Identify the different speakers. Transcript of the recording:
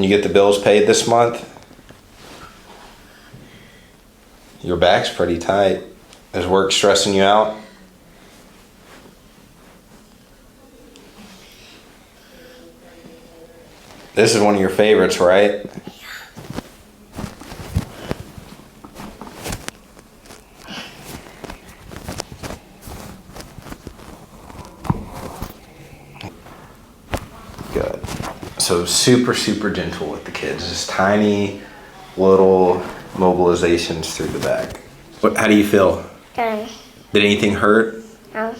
Speaker 1: You get the bills paid this month? Your back's pretty tight. Is work stressing you out? This is one of your favorites, right? Good. So super, super gentle with the kids. Just tiny little mobilizations through the back. How do you feel?
Speaker 2: Good.
Speaker 1: Did anything hurt?
Speaker 2: No.